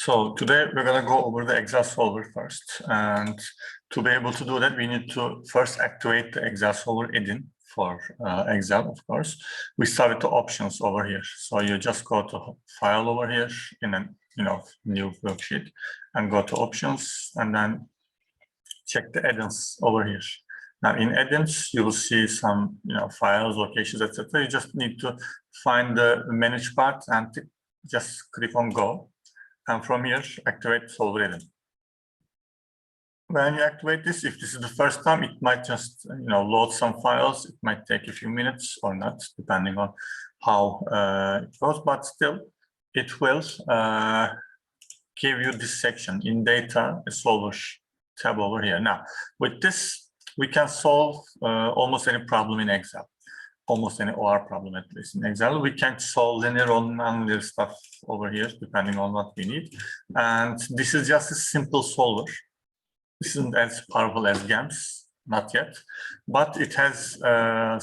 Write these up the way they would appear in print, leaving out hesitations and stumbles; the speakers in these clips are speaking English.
So today we're going to go over the Excel solver first. And to be able to do that, we need to first activate the Excel solver add-in for Excel, of course. We start with the options over here. So you just go to file over here in a new worksheet and go to options and then check the add-ins over here. Now in add-ins, you will see some files, locations, etc. You just need to find the manage part and just click on go. And from here, activate solver add-in. When you activate this, if this is the first time, it might just load some files. It might take a few minutes or not, depending on how it goes. But still, it will give you this section in data, a solver tab over here. Now, with this, we can solve almost any problem in Excel. Almost any OR problem, at least in Excel. We can solve linear or non-linear stuff over here, depending on what we need. And this is just a simple solver. This isn't as powerful as GAMS, not yet, but it has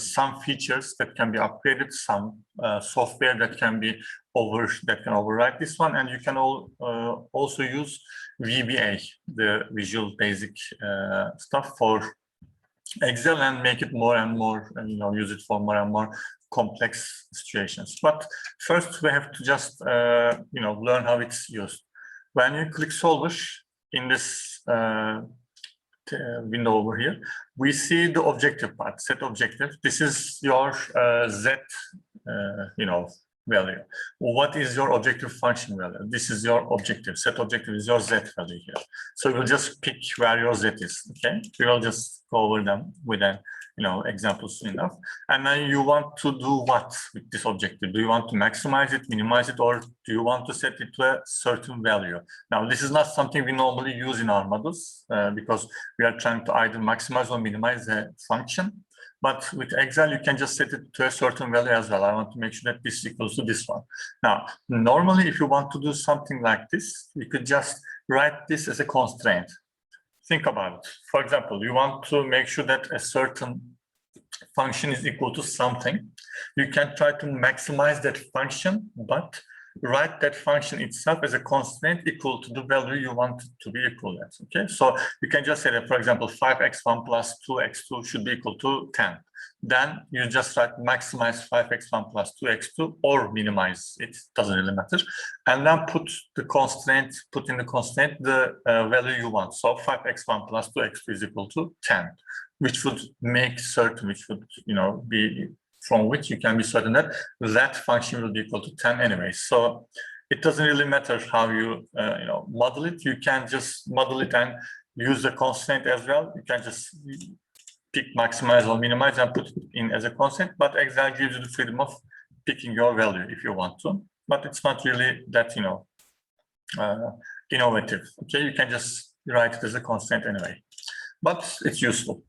some features that can be upgraded, some software that can override this one, and you can also use VBA, the Visual Basic stuff for Excel, and make it more and more, use it for more and more complex situations. But first, we have to just, learn how it's used. When you click solver in this window over here, we see the objective part, set objective. This is your Z, value. What is your objective function value? This is your objective. Set objective is your Z value here. So you'll just pick where your Z is. Okay, we will just go over them with examples soon enough. And then you want to do what with this objective? Do you want to maximize it, minimize it, or do you want to set it to a certain value? Now, this is not something we normally use in our models because we are trying to either maximize or minimize the function. But with Excel, you can just set it to a certain value as well. I want to make sure that this equals to this one. Now, normally, if you want to do something like this, you could just write this as a constraint. Think about it. For example, you want to make sure that a certain function is equal to something. You can try to maximize that function, but write that function itself as a constraint equal to the value you want it to be equal at. Okay, so you can just say that, for example, 5x1 plus 2x2 should be equal to 10. Then you just write maximize 5x1 plus 2x2 or minimize it, doesn't really matter. And then put in the constraint the value you want. So 5x1 plus 2x2 is equal to 10, which would make certain, which would be from which you can be certain that that function will be equal to 10 anyway. So it doesn't really matter how you model it. You can just model it and use the constraint as well. You can just pick maximize or minimize and put it in as a constraint, but Excel gives you the freedom of picking your value if you want to. But it's not really that innovative. Okay, you can just write it as a constraint anyway, but it's useful.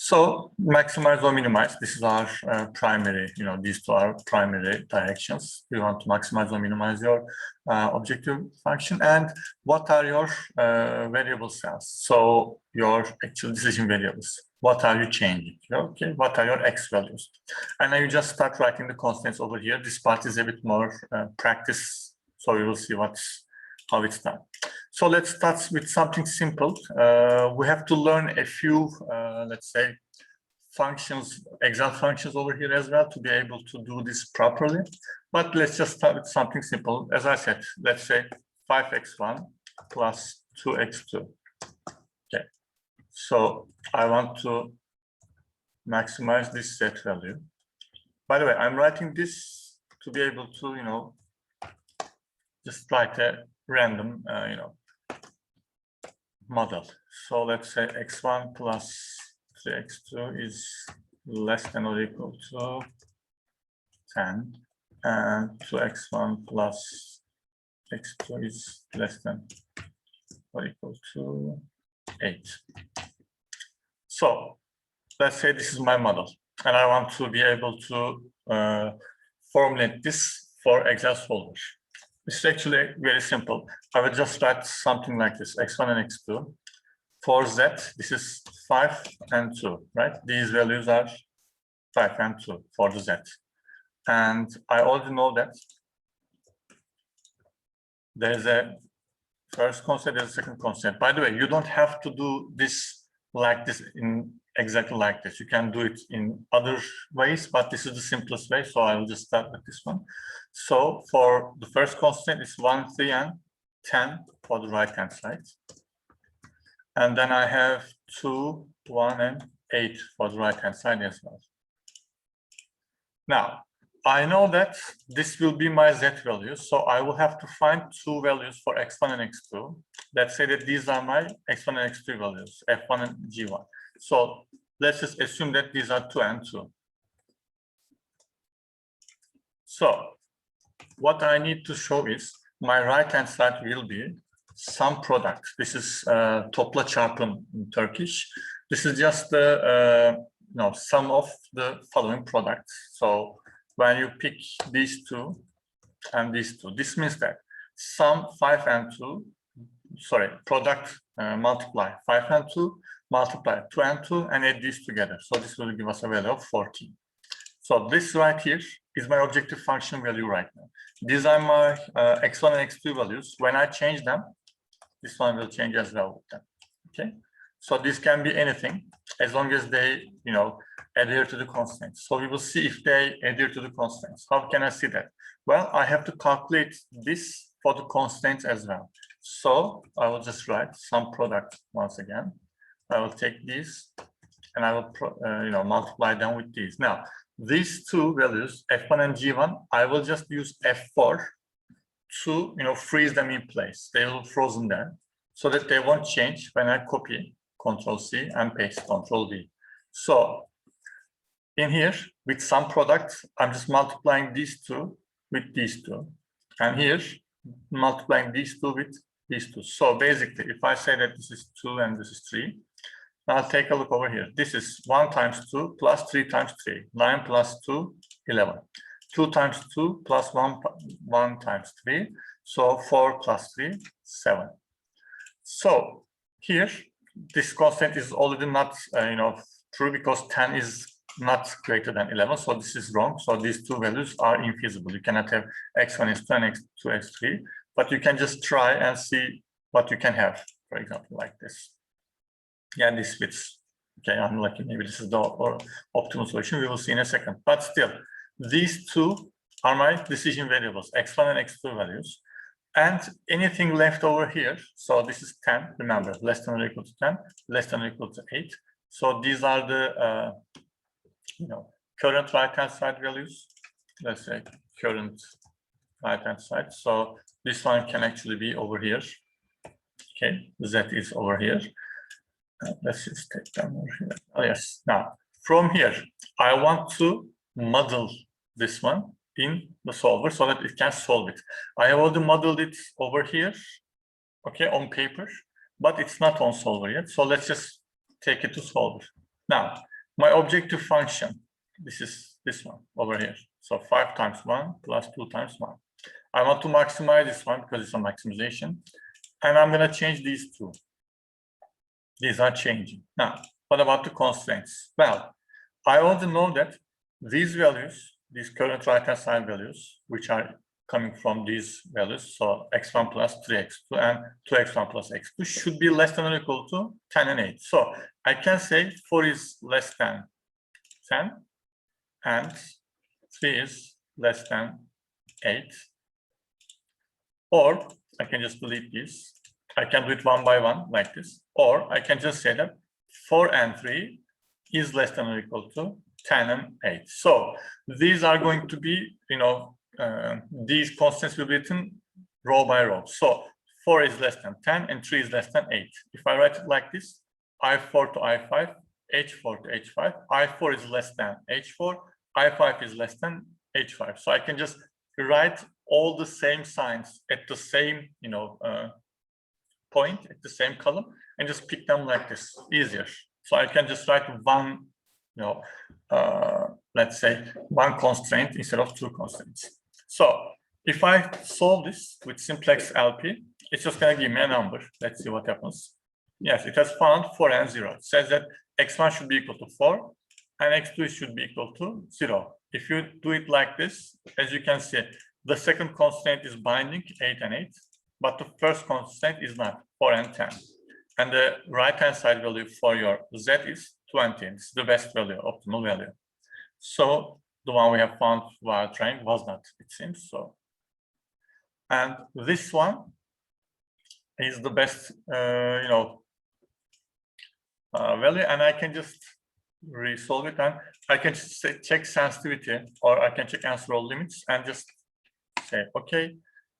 So maximize or minimize, this is our primary, these two are primary directions. You want to maximize or minimize your objective function. And what are your variable cells? So your actual decision variables. What are you changing? Okay, what are your X values? And then you just start writing the constants over here. This part is a bit more practice, so you will see how it's done. So let's start with something simple. We have to learn a few, let's say, functions, Excel functions over here as well to be able to do this properly. But let's just start with something simple. As I said, let's say 5x1 plus 2x2. Okay. So I want to maximize this Z value. By the way, I'm writing this to be able to, just write a random, model. So let's say x1 plus 3x2 is less than or equal to 10, and 2x1 plus x2 is less than or equal to 8. So let's say this is my model, and I want to be able to formulate this for Excel solver. It's actually very simple. I will just write something like this, x1 and x2. For Z, this is 5 and 2, right? These values are 5 and 2 for the Z. And I already know that there's a First constraint is the second constraint. By the way, you don't have to do this like this in exactly like this. You can do it in other ways, but this is the simplest way. So I will just start with this one. So for the first constraint, it's 1, 3, and 10 for the right-hand side. And then I have 2, 1, and 8 for the right-hand side as well. Now, I know that this will be my Z values. So I will have to find two values for X1 and X2. Let's say that these are my X1 and X2 values, F1 and G1. So let's just assume that these are 2 and 2. So what I need to show is my right-hand side will be sum product. This is topla çarpım in Turkish. This is just the sum of the following products. So when you pick these two and these two, this means that sum 5 and 2, product multiply 5 and 2, multiply 2 and 2, and add these together. So this will give us a value of 14. So this right here is my objective function value right now. These are my X1 and X2 values. When I change them, this one will change as well with them. Okay. So this can be anything as long as they, adhere to the constraints. So we will see if they adhere to the constraints. How can I see that? Well, I have to calculate this for the constraints as well. So I will just write some product once again. I will take these and I will, multiply them with these. Now, these two values, F1 and G1, I will just use F4 to, freeze them in place. They will frozen there so that they won't change when I copy Control-C and paste Control-V. So in here, with some product, I'm just multiplying these two with these two. And here, multiplying these two with these two. So basically, if I say that this is 2 and this is 3, I'll take a look over here. This is 1 times 2 plus 3 times 3. 9 plus 2, 11. 2 times 2 plus 1 times 3. So 4 plus 3, 7. So here, this constant is already not, true because 10 is not greater than 11. So this is wrong. So these two values are infeasible. You cannot have X1, X2, and X2, X3. But you can just try and see what you can have, for example, like this. Yeah, this fits. Okay, I'm lucky. Maybe this is the optimal solution. We will see in a second. But still, these two are my decision variables, X1 and X2 values. And anything left over here, so this is 10, remember, less than or equal to 10, less than or equal to 8. So these are the, current right-hand side values. Let's say current right-hand side. So this one can actually be over here. Okay, Z is over here. Let's just take them over here. Oh, yes. Now, from here, I want to model this one in the solver so that it can solve it. I have already modeled it over here, okay, on paper, but it's not on solver yet. So let's just take it to solver. Now, my objective function, this is this one over here. So 5 times 1 plus 2 times 1. I want to maximize this one because it's a maximization. And I'm going to change these two. These are changing. Now, what about the constraints? Well, I already know that these values, these current right-hand side values, which are coming from these values, so x1 plus 3x2 and 2x1 plus x2 should be less than or equal to 10 and 8. So I can say 4 is less than 10 and 3 is less than 8. Or I can just delete this. I can do it one by one like this. Or I can just say that 4 and 3 is less than or equal to 10 and 8. So these are going to be, these constants will be written row by row. So 4 is less than 10 and 3 is less than 8. If I write it like this, I4 to I5, H4 to H5, I4 is less than H4, I5 is less than H5. So I can just write all the same signs at the same, point, at the same column, and just pick them like this, easier. So I can just write one, let's say one constraint instead of two constraints. So if I solve this with simplex LP, it's just going to give me a number. Let's see what happens. Yes, it has found 4 and 0. It says that x1 should be equal to 4 and x2 should be equal to 0. If you do it like this, as you can see, the second constraint is binding 8 and 8. but the first constraint is not 4 and 10. And the right-hand side value for your Z is 20. It's the best value, optimal value. So the one we have found while trying was not, it seems so. And this one is the best, value, and I can just resolve it, and I can check sensitivity, or I can check answer all limits and just say okay,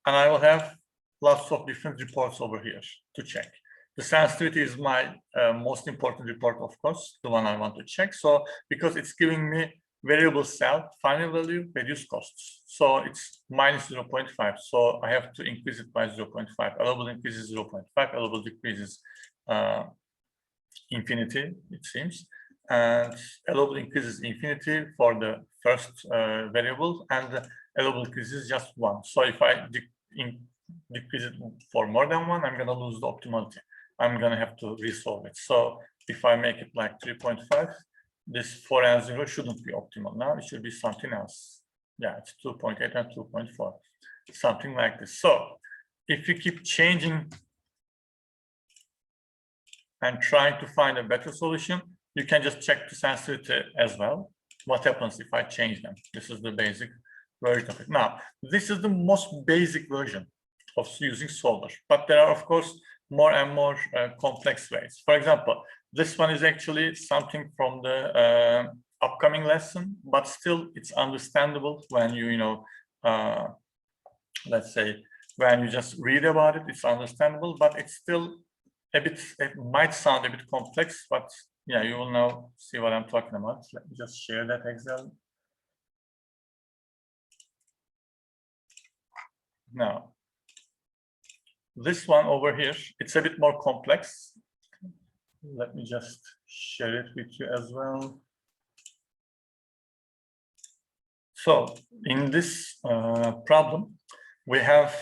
and I will have lots of different reports over here to check. The sensitivity is my most important report, of course, the one I want to check. So because it's giving me variable cell, final value, reduce costs. So it's minus 0.5. So I have to increase it by 0.5. Allowable increase is 0.5. Allowable decrease is infinity, it seems. And allowable increase is infinity for the first variable, and the allowable increase is just 1. So if I decrease it for more than 1, I'm going to lose the optimality. I'm going to have to resolve it. So if I make it like 3.5, this 4 and 0 shouldn't be optimal. Now it should be something else. Yeah, it's 2.8 and 2.4, something like this. So if you keep changing and trying to find a better solution, you can just check the sensitivity as well. What happens if I change them? This is the basic version of it. Now, this is the most basic version of using solver, but there are, of course, more and more complex ways. For example, this one is actually something from the upcoming lesson, but still it's understandable when you, let's say, when you just read about it, it's understandable, but it's still a bit, it might sound a bit complex, but yeah, you will now see what I'm talking about. Let me just share that Excel. Now, this one over here, it's a bit more complex. Let me just share it with you as well. So in this problem, we have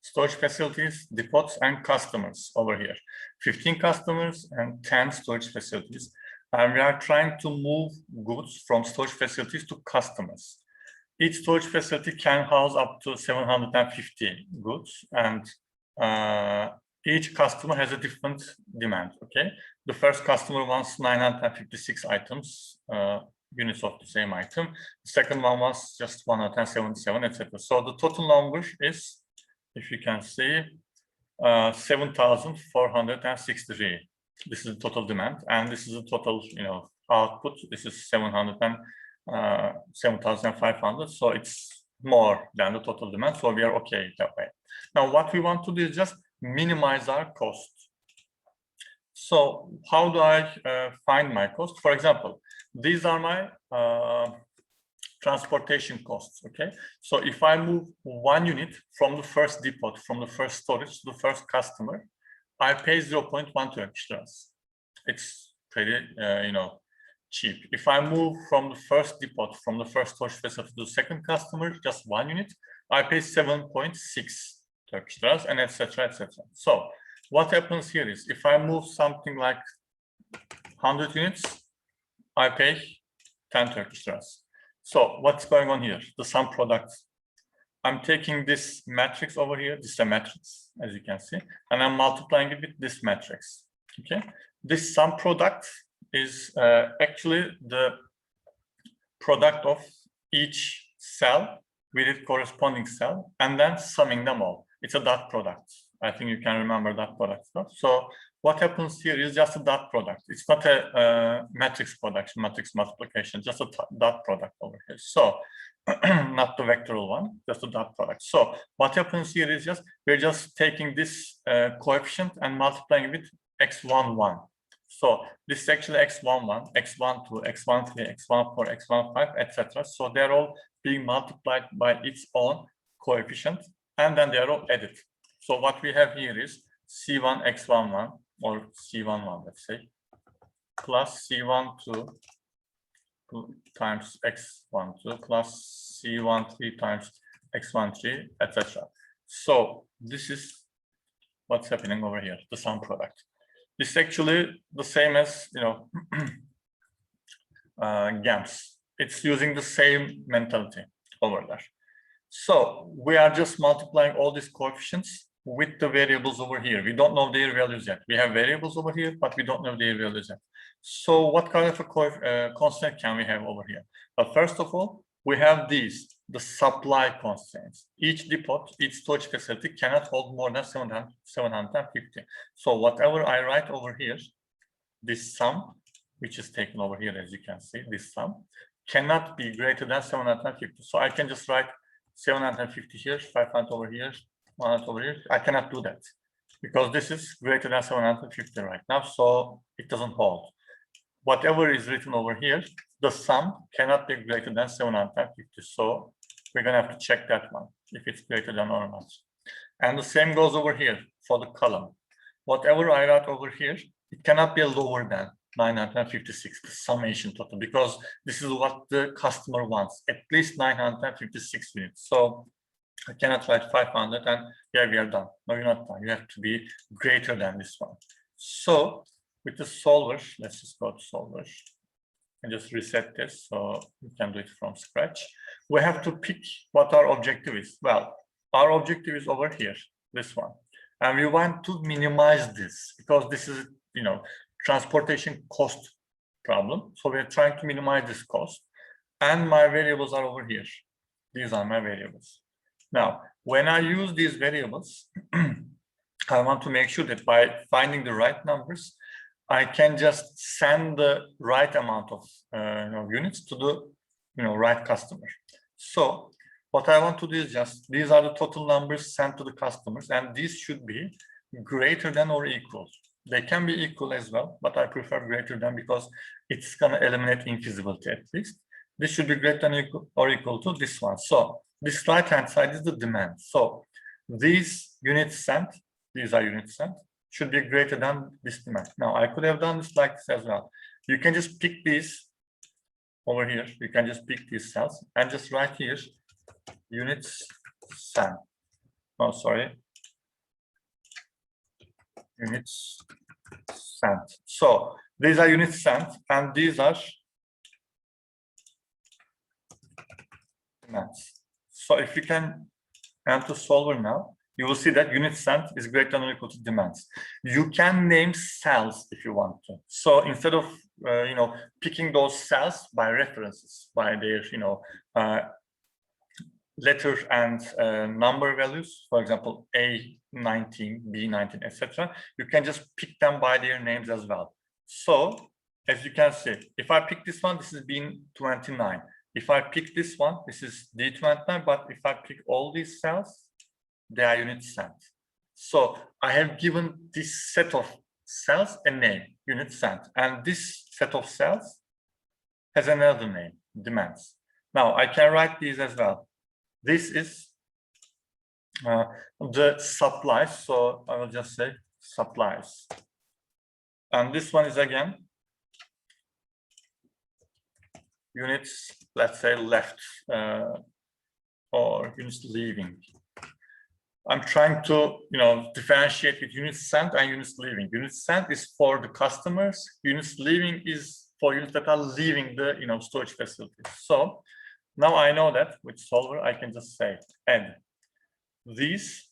storage facilities, depots, and customers over here. 15 customers and 10 storage facilities. And we are trying to move goods from storage facilities to customers. Each storage facility can house up to 750 goods, and each customer has a different demand, okay? The first customer wants 956 items, units of the same item. The second one was just 177, etc. So the total number is, if you can see, 7,463. This is the total demand, and this is the total, output. This is 7,500. So it's more than the total demand. So we are okay that way. Now, what we want to do is just minimize our cost. So how do I find my cost? For example, these are my transportation costs, okay? So if I move 1 unit from the first depot, from the first storage to the first customer, I pay 0.1 Turkish liras. It's pretty, cheap. If I move from the first depot, from the first storage facility to the second customer, just 1 unit, I pay 7.6 Turkish liras, and etc., etc. So what happens here is, if I move something like 100 units, I pay 10 Turkish liras. So what's going on here? The sum product. I'm taking this matrix over here. This is a matrix, as you can see, and I'm multiplying it with this matrix. Okay. This sum product is actually the product of each cell with its corresponding cell, and then summing them all. It's a dot product. I think you can remember dot product stuff. So what happens here is just a dot product. It's not a matrix production, matrix multiplication, just a dot product over here. So not the vectorial one, just a dot product. So what happens here is we're just taking this coefficient and multiplying it with x11. So this is actually x11, x12, x13, x14, x15, etc. So they're all being multiplied by its own coefficient, and then they're all added. So what we have here is C1 x11, or C11, let's say, plus C12 times x12 plus C13 times x13, etc. So this is what's happening over here, the sum product. This is actually the same as, GAMS. It's using the same mentality over there. So we are just multiplying all these coefficients with the variables over here. We don't know their values yet. We have variables over here, but we don't know their values yet. So what kind of a constant can we have over here? But first of all, we have these, the supply constraints. Each depot, each storage facility cannot hold more than 750. So whatever I write over here, this sum, which is taken over here, as you can see, this sum cannot be greater than 750. So I can just write 750 here, 500 over here, 100 over here. I cannot do that because this is greater than 750 right now, so it doesn't hold. Whatever is written over here, the sum cannot be greater than 750. So we're gonna have to check that one, if it's greater than or not. And the same goes over here for the column. Whatever I write over here, it cannot be lower than 956, the summation total, because this is what the customer wants, at least 956 units. So I cannot write 500 and yeah, we are done. No, you're not done. You have to be greater than this one. So with the solver, let's just go to solver and just reset this so we can do it from scratch. We have to pick what our objective is. Well, our objective is over here, this one. And we want to minimize this because this is, you know, transportation cost problem. So we're trying to minimize this cost. And my variables are over here. These are my variables. Now, when I use these variables, I want to make sure that by finding the right numbers, I can just send the right amount of units to the right customer. So what I want to do is just, these are the total numbers sent to the customers, and these should be greater than or equal. They can be equal as well, but I prefer greater than because it's going to eliminate infeasibility at least. This should be greater than or equal to this one. So this right-hand side is the demand. So these units sent, these are units sent, should be greater than this demand. Now, I could have done this like this as well. You can just pick these over here. You can just pick these cells and just write here, units sent. Oh, sorry. Units sent. So these are units sent, and these are demands. So if you can enter solver now, you will see that unit sent is greater than or equal to demands. You can name cells if you want to. So instead of picking those cells by references, by their letter and number values, for example, A19, B19, etc., you can just pick them by their names as well. So as you can see, if I pick this one, this is B29. If I pick this one, this is D29, but if I pick all these cells, they are units sent. So I have given this set of cells a name, unit sent, and this set of cells has another name, demands. Now I can write these as well. This is the supplies, so I will just say supplies. And this one is again units, let's say left, or units leaving. I'm trying to, differentiate with units sent and units leaving. Units sent is for the customers. Units leaving is for units that are leaving the, storage facilities. So now I know that with solver, I can just say add these,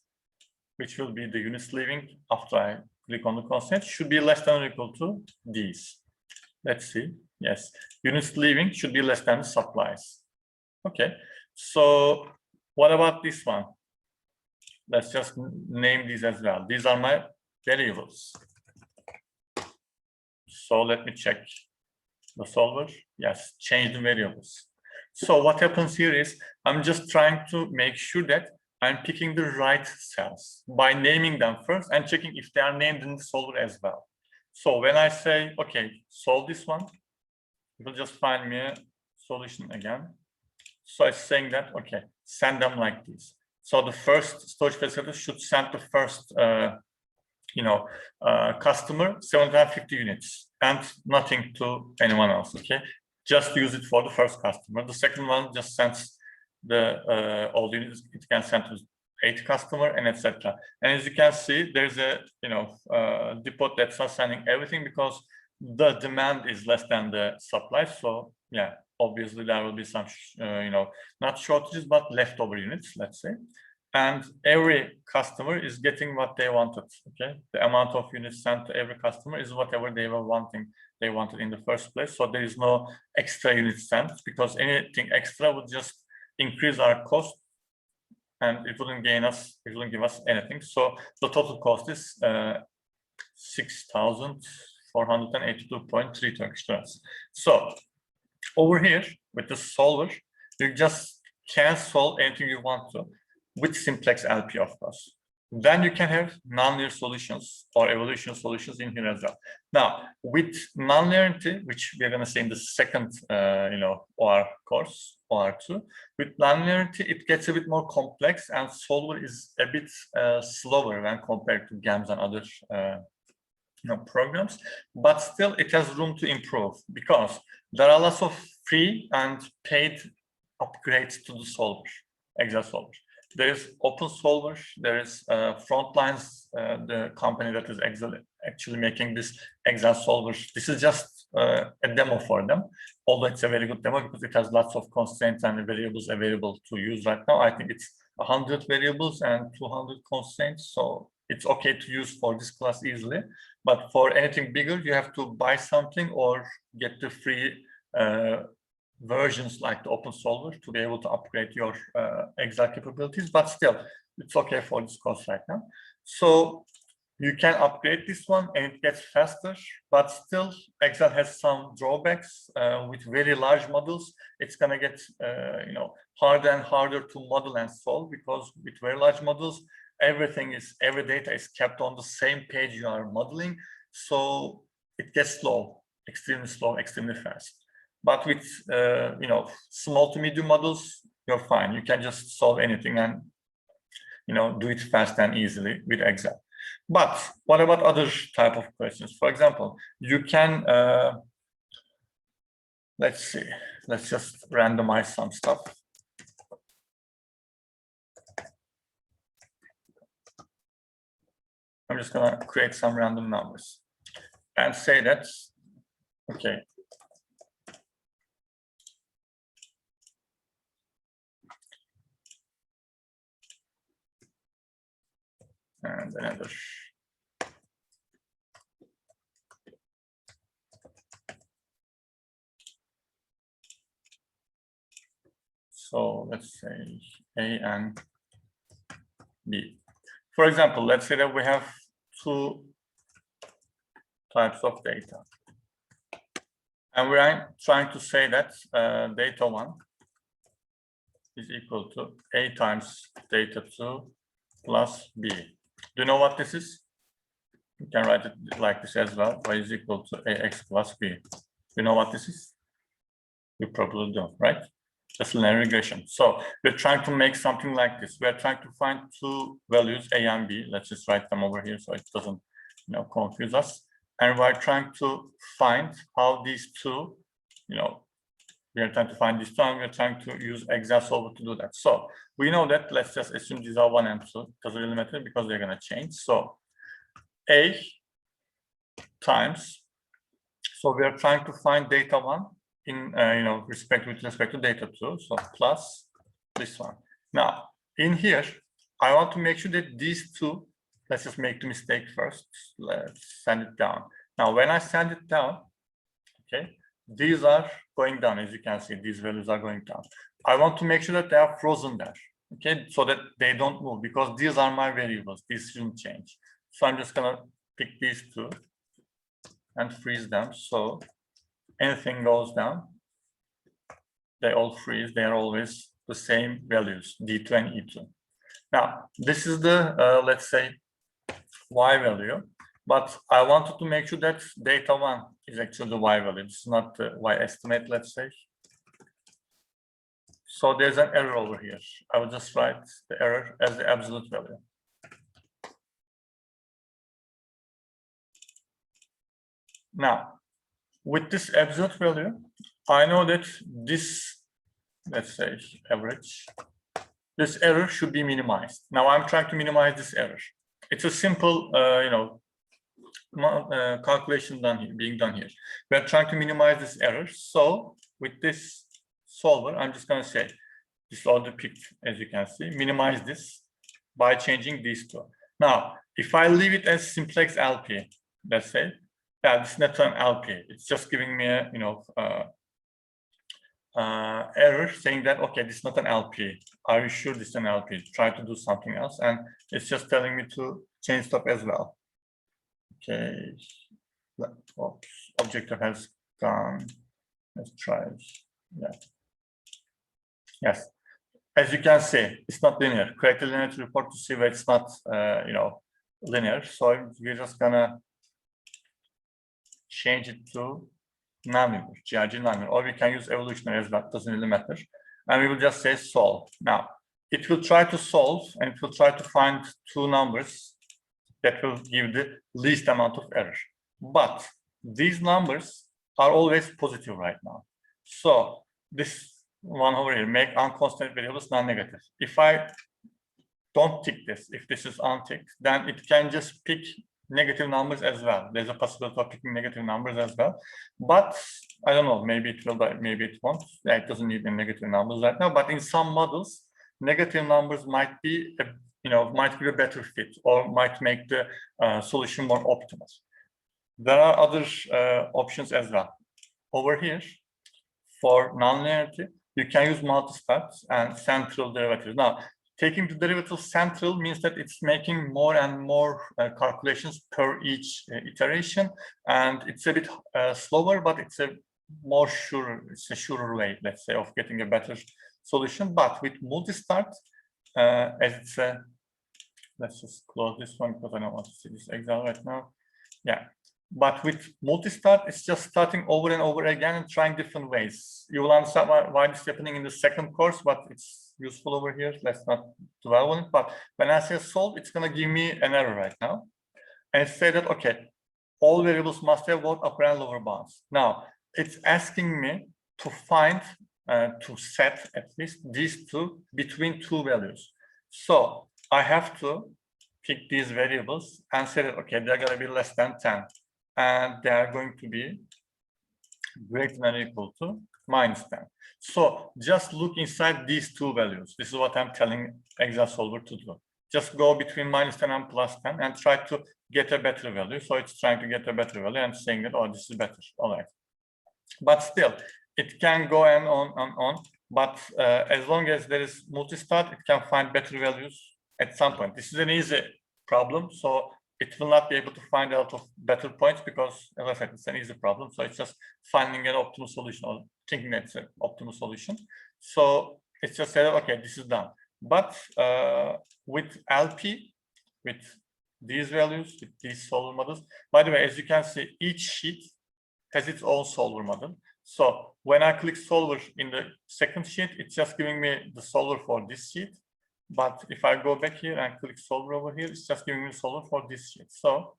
which will be the units leaving after I click on the constraint, should be less than or equal to these. Let's see. Yes, units leaving should be less than the supplies. Okay, so what about this one? Let's just name these as well. These are my variables. So let me check the solver. Yes, change the variables. So what happens here is I'm just trying to make sure that I'm picking the right cells by naming them first and checking if they are named in the solver as well. So when I say, okay, solve this one, it will just find me a solution again. So it's saying that, okay, send them like this. So the first storage facility should send the first, customer 750 units and nothing to anyone else. Okay, just use it for the first customer. The second one just sends the all units. It can send to 8 customer and etc. And as you can see, there's a depot that's not sending everything because the demand is less than the supply. So yeah, obviously there will be some, not shortages, but leftover units, let's say. And every customer is getting what they wanted, okay? The amount of units sent to every customer is whatever they were wanting, they wanted in the first place. So there is no extra units sent, because anything extra would just increase our cost and it wouldn't give us anything. So the total cost is 6,482.3 Turkish liras. So over here with the solver, you just can solve anything you want to with simplex LP, of course. Then you can have nonlinear solutions or evolution solutions in here as well. Now, with nonlinearity, which we're going to say in the second, OR course, OR2, with nonlinearity, it gets a bit more complex, and solver is a bit slower when compared to GAMS and other programs. But still, it has room to improve, because there are lots of free and paid upgrades to the solver, Excel solver. There is Open Solver, there is Frontlines, the company that is actually making this Excel solver. This is just a demo for them, although it's a very good demo because it has lots of constraints and variables available to use right now. I think it's 100 variables and 200 constraints, so it's okay to use for this class easily. But for anything bigger, you have to buy something or get the free versions like the Open Solver to be able to upgrade your Excel capabilities, but still it's okay for this course right now. So you can upgrade this one and it gets faster, but still Excel has some drawbacks. With very large models, it's going to get harder and harder to model and solve, because with very large models, every data is kept on the same page you are modeling, so it gets slow, extremely fast. But with small to medium models, you're fine. You can just solve anything and do it fast and easily with Excel. But what about other type of questions? For example, you can let's just randomize some stuff. I'm just gonna create some random numbers and say that, okay, and another. So let's say A and B. For example, let's say that we have two types of data. And we're trying to say that data 1 is equal to A times data 2 plus B. Do you know what this is? You can write it like this as well. Y is equal to AX plus B. You know what this is? You probably don't, right? That's linear regression. So we're trying to make something like this. We're trying to find two values, A and B. Let's just write them over here so it doesn't confuse us. And we're trying to find how these two, we are trying to find these two, and we're trying to use Excel solver to do that. So we know that, let's just assume these are 1 and 2. It doesn't really matter because they're going to change. So A times, so we are trying to find data 1 in with respect to data 2, so plus this one. Now in here, I want to make sure that these two, let's just make the mistake first. Let's send it down. Now when I send it down, okay, these are going down. As you can see, these values are going down. I want to make sure that they are frozen there, okay, so that they don't move, because these are my variables. These shouldn't change. So I'm just gonna pick these two and freeze them. So anything goes down, they all freeze. They are always the same values, D2 and E2. Now, this is the, let's say, Y value, but I wanted to make sure that data 1 is actually the Y value. It's not the Y estimate, let's say. So there's an error over here. I will just write the error as the absolute value. Now, with this absolute value, I know that this, let's say, average, this error should be minimized. Now I'm trying to minimize this error. It's a simple, calculation being done here. We're trying to minimize this error. So with this solver, I'm just going to say this order picked, as you can see, minimize this by changing these two. Now, if I leave it as simplex LP, let's say, yeah, this is not an LP. It's just giving me a, error saying that, okay, this is not an LP. Are you sure this is an LP? Try to do something else. And it's just telling me to change stuff as well. Okay. Oops. Objective has gone. Let's try it. Yeah. Yes. As you can see, it's not linear. Create a linear report to see where it's not, linear. So we're just gonna change it to nonlinear, GRG nonlinear, or we can use evolutionary as well. Doesn't really matter. And we will just say solve. Now, it will try to solve, and it will try to find two numbers that will give the least amount of error. But these numbers are always positive right now. So this one over here, make unconstant variables non-negative. If I don't tick this, if this is unticked, then it can just pick negative numbers as well. There's a possibility of picking negative numbers as well. But I don't know, maybe it will, maybe it won't. It doesn't need the negative numbers right now. But in some models, negative numbers might be, might be a better fit, or might make the solution more optimal. There are other options as well. Over here, for nonlinearity, you can use multi-start and central derivatives. Now, taking the derivative central means that it's making more and more calculations per each iteration, and it's a bit slower, but it's a more sure, it's a surer way, let's say, of getting a better solution. But with multi-start, as it's a, let's just close this one because I don't want to see this Excel right now. Yeah. But with multi-start, it's just starting over and over again and trying different ways. You will understand why this is happening in the second course, but it's useful over here. Let's not dwell on it. But when I say solve, it's going to give me an error right now. And it says that, okay, all variables must have both upper and lower bounds. Now, it's asking me to find, to set at least these two between two values. So I have to pick these variables and say that, okay, they're going to be less than 10. And they are going to be greater than or equal to minus 10. So just look inside these two values. This is what I'm telling Excel solver to do. Just go between minus 10 and plus 10 and try to get a better value. So it's trying to get a better value and saying that, oh, this is better. All right. But still, it can go and on. But as long as there is multi-start, it can find better values at some point. This is an easy problem. So it will not be able to find out of better points because, as I said, it's an easy problem. So it's just finding an optimal solution or thinking that it's an optimal solution. So it's just said, okay, this is done. But with LP, with these values, with these solver models, by the way, as you can see, each sheet has its own solver model. So when I click solver in the second sheet, it's just giving me the solver for this sheet. But if I go back here and click solver over here, it's just giving me solver for this sheet. So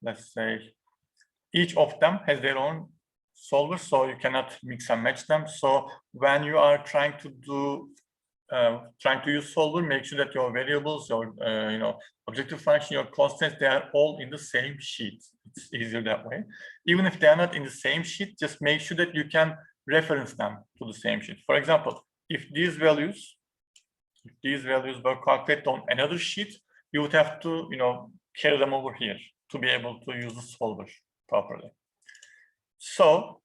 let's say each of them has their own solver, so you cannot mix and match them. So when you are trying to do, trying to use solver, make sure that your variables, your objective function, your constants, they are all in the same sheet. It's easier that way. Even if they are not in the same sheet, just make sure that you can reference them to the same sheet. For example, if these values were calculated on another sheet, you would have to, carry them over here to be able to use the solver properly. So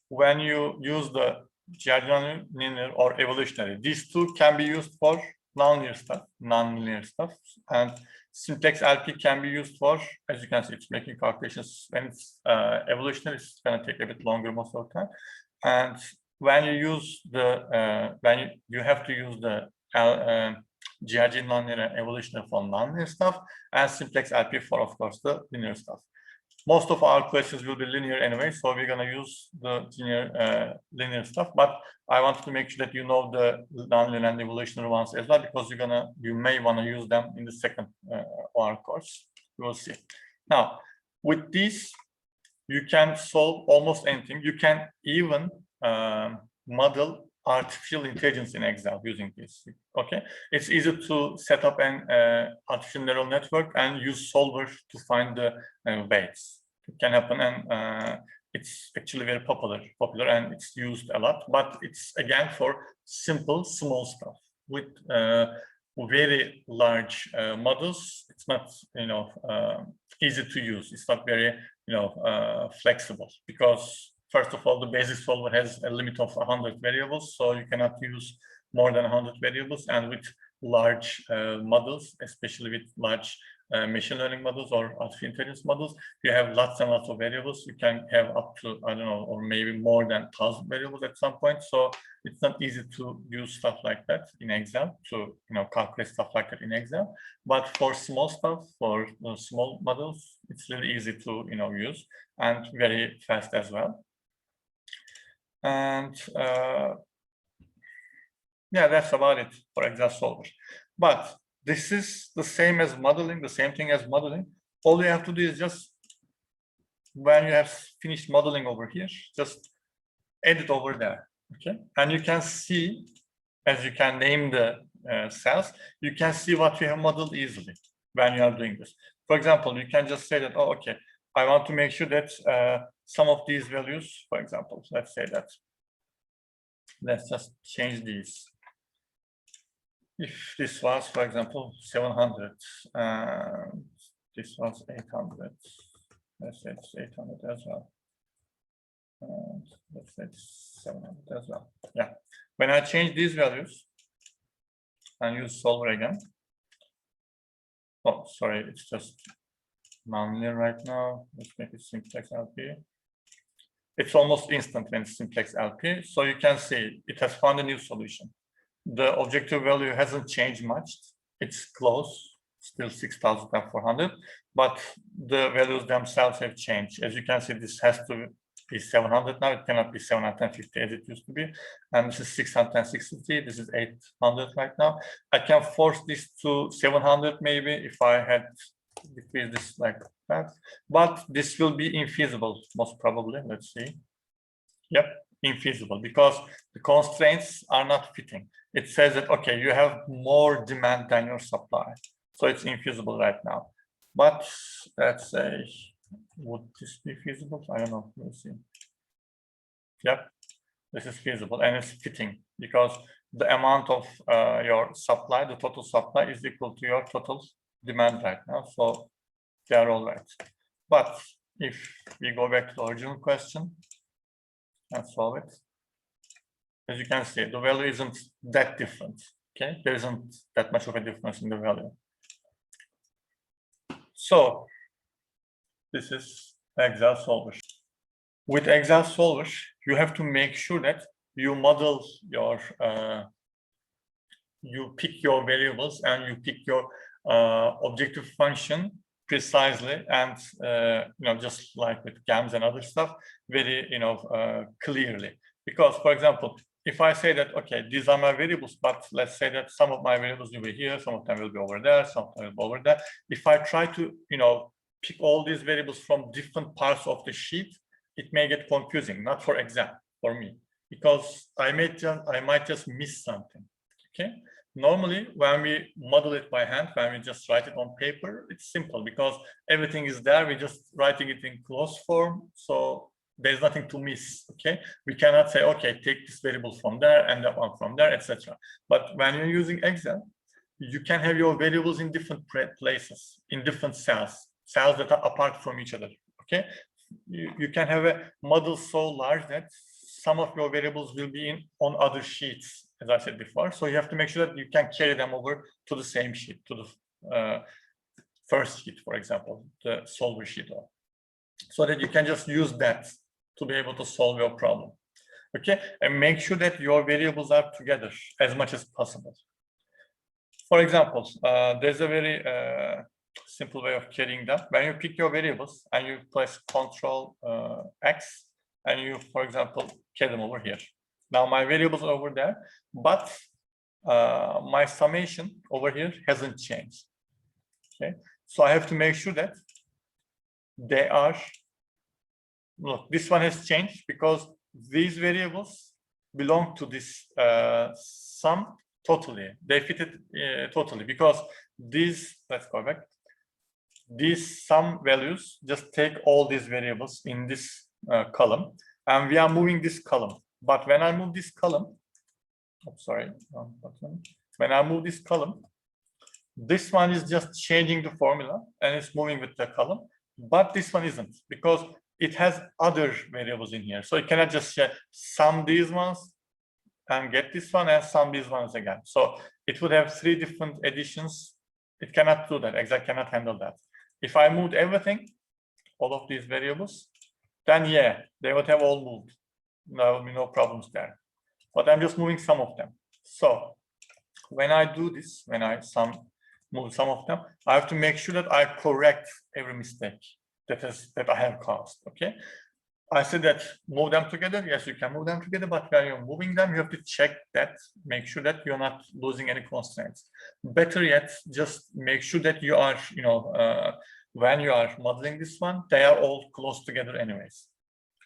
when you use the GRG linear or evolutionary, these two can be used for non-linear stuff, and simplex LP can be used for, as you can see, it's making calculations. When it's evolutionary, it's going to take a bit longer most of the time. And when you use the, you have to use the GRG nonlinear evolutionary for nonlinear stuff, and simplex LP for, of course, the linear stuff. Most of our questions will be linear anyway, so we're going to use the linear stuff. But I want to make sure that you know the nonlinear and evolutionary ones as well, because you may want to use them in the second OR course. We will see. Now, with these, you can solve almost anything. You can even model artificial intelligence in Excel using this. Okay, it's easy to set up an artificial neural network and use solver to find the weights. It can happen, and it's actually very popular and it's used a lot, but it's again for simple, small stuff. With very large models, it's not, easy to use. It's not very, flexible, because first of all, the basic solver has a limit of 100 variables, so you cannot use more than 100 variables. And with large models, especially with large machine learning models or artificial intelligence models, you have lots and lots of variables. You can have up to, I don't know, or maybe more than 1,000 variables at some point. So it's not easy to use stuff like that in Excel, to calculate stuff like that in Excel. But for small stuff, for small models, it's really easy to use, and very fast as well. And yeah, that's about it for Excel solver. But this is the same as modeling, the same thing as modeling. All you have to do is just, when you have finished modeling over here, just edit over there, okay? And you can see, as you can name the cells, you can see what you have modeled easily when you are doing this. For example, you can just say that, oh, okay, I want to make sure that some of these values, for example, let's say that, let's just change these. If this was, for example, 700, this was 800, let's say it's 800 as well. And let's say it's 700 as well. Yeah. When I change these values and use solver again. Oh, sorry, it's just nonlinear right now. Let's make it simplex LP. It's almost instant when it's simplex LP. So you can see it has found a new solution. The objective value hasn't changed much. It's close, still 6,400, but the values themselves have changed. As you can see, this has to be 700 now. It cannot be 750 as it used to be. And this is 660. This is 800 right now. I can force this to 700 maybe if I had decreased this like that. But this will be infeasible, most probably. Let's see. Yep, infeasible, because the constraints are not fitting. It says that, okay, you have more demand than your supply. So it's infeasible right now. But let's say, would this be feasible? I don't know. We'll see. Yep, this is feasible and it's fitting, because the amount of your supply, the total supply, is equal to your total demand right now. So they are all right. But if we go back to the original question and solve it, as you can see, the value isn't that different. Okay, there isn't that much of a difference in the value. So this is Excel solver. With Excel solver, you have to make sure that you model your, you pick your variables and you pick your objective function precisely, and just like with GAMS and other stuff, very clearly. Because, for example, if I say that, okay, these are my variables, but let's say that some of my variables will be here, some of them will be over there, some of them will be over there. If I try to, pick all these variables from different parts of the sheet, it may get confusing, not for exam, for me, because I might just miss something, okay? Normally, when we model it by hand, when we just write it on paper, it's simple because everything is there. We're just writing it in closed form. So there's nothing to miss, okay? We cannot say, okay, take this variable from there and that one from there, etc. But when you're using Excel, you can have your variables in different places, in different cells that are apart from each other, okay? You can have a model so large that some of your variables will be on other sheets, as I said before. So you have to make sure that you can carry them over to the same sheet, to the first sheet, for example, the solver sheet, so that you can just use that to be able to solve your problem. Okay, and make sure that your variables are together as much as possible. For example, there's a very simple way of carrying them. When you pick your variables and you press Control X, and you, for example, carry them over here. Now my variables are over there, but my summation over here hasn't changed. Okay, so I have to make sure that they are, look, this one has changed because these variables belong to this sum totally. They fit it totally, because these, let's go back, these sum values just take all these variables in this column, and we are moving this column. But when I move this column, wrong button. When I move this column, this one is just changing the formula and it's moving with the column, but this one isn't because it has other variables in here. So it cannot just sum these ones and get this one and sum these ones again. So it would have 3 different additions. It cannot do that. Exact cannot handle that. If I moved everything, all of these variables, then yeah, they would have all moved. There will be no problems there. But I'm just moving some of them. So when I do this, when I move some of them, I have to make sure that I correct every mistake that I have caused. Okay. I said that move them together. Yes, you can move them together, but when you're moving them, you have to check that, make sure that you're not losing any constraints. Better yet, just make sure that you are, when you are modeling this one, they are all close together anyways.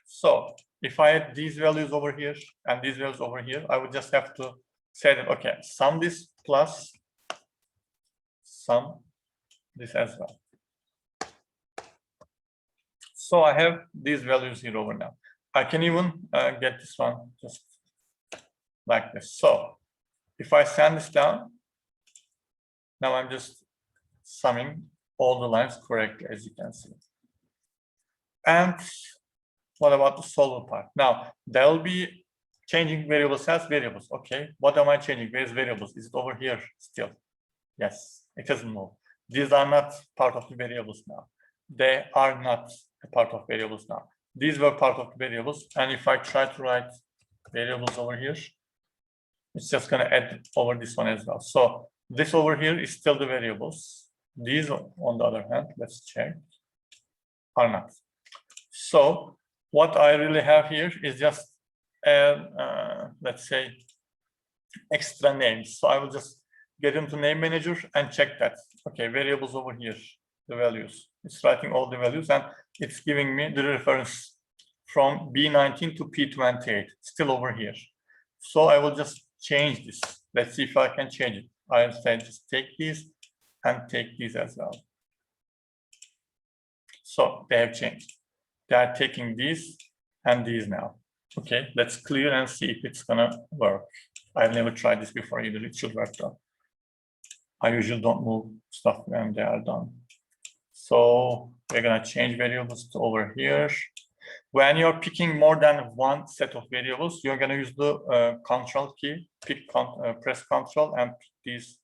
So if I had these values over here and these values over here, I would just have to say that, okay, sum this plus sum this as well. So I have these values here over now. I can even get this one just like this. So if I sand this down, now I'm just summing all the lines correctly, as you can see. And what about the solver part? Now, there will be changing variables as variables. Okay, what am I changing? Where's variables? Is it over here still? Yes, it doesn't move. These are not part of the variables now. They are not a part of variables now. These were part of the variables. And if I try to write variables over here, it's just going to add over this one as well. So this over here is still the variables. These, on the other hand, let's check, are not. So what I really have here is just, let's say, extra names. So I will just get into name manager and check that. Okay, variables over here, the values. It's writing all the values and it's giving me the reference from B19 to P28, still over here. So I will just change this. Let's see if I can change it. I'll say just take these and take these as well. So they have changed. They are taking these and these now. Okay, let's clear and see if it's gonna work. I've never tried this before either. It should work though. I usually don't move stuff when they are done. So we're gonna change variables to over here. When you're picking more than one set of variables, you're gonna use the control key, press control and pick these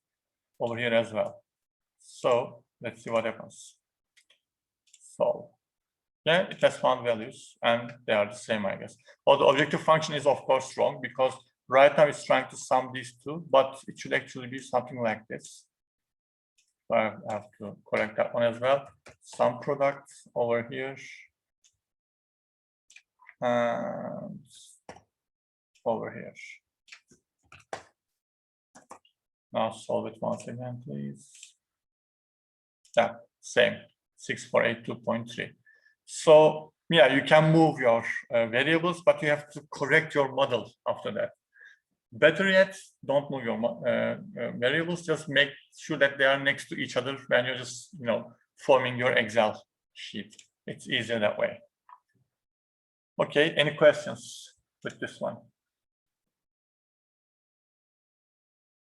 over here as well. So let's see what happens. So yeah, it has found values and they are the same, I guess. Well, the objective function is of course wrong because right now it's trying to sum these two, but it should actually be something like this. So I have to correct that one as well. Sum product over here. And over here. Now solve it once again, please. Yeah, same, 6482.3. So yeah, you can move your variables, but you have to correct your model after that. Better yet, don't move your variables. Just make sure that they are next to each other when you're just forming your Excel sheet. It's easier that way. Okay, any questions with this one?